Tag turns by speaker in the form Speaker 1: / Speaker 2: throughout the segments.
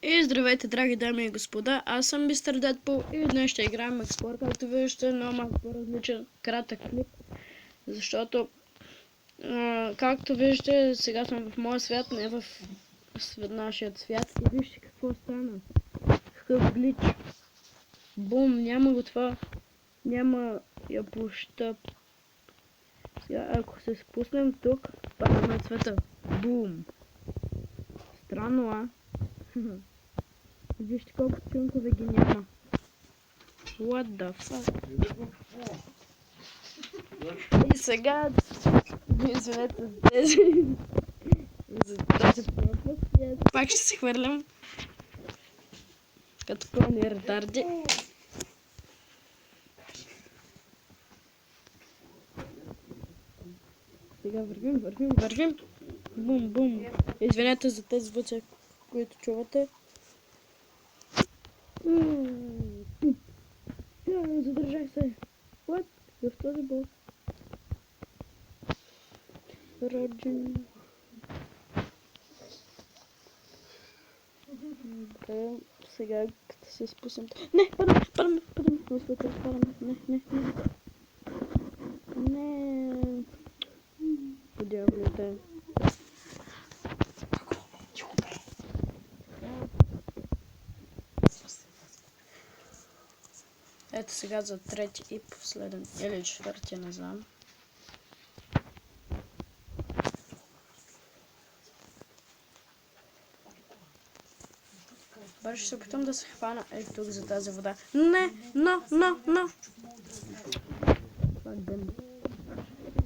Speaker 1: И здравейте, драги дами и господа, аз съм Мистер Дедпул и днес ще играем Explore, както виждате, но малко по-различен кратък клип, защото, както виждате, сега съм в моя свят, не в нашия свят и вижте какво стана. Какъв глич. Бум, няма го това, няма я площа. Сега, ако се спуснем тук, падаме цвета. Бум. Странно, а? Вижте колко чункове ги няма. What the fuck? И сега... Извинете за тези... за този пропуск. Пак ще се хвърлям. Като пълни ретарди. Сега вървим. Бум, бум. Извинете за тези звуци, които чувате. Задържах се. What? В този бос. Роджен. Добре, сега като се спусам. Не, падаме. Не. Подявайте. Ето сега за трети и последен, или четвърти, не знам. Bare ще се опитам да се хвана тук за тази вода. Не, но.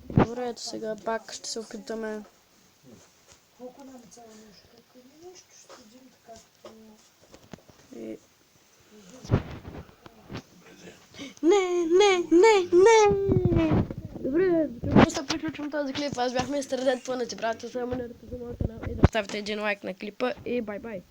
Speaker 1: Добре, ето сега пак ще се опитаме. И... Не! Добре, просто приключвам този клип. Аз бях Мистер Дедпул, не забравяйте да се абонирате за моя канал и да оставите един лайк на клипа и бай-бай!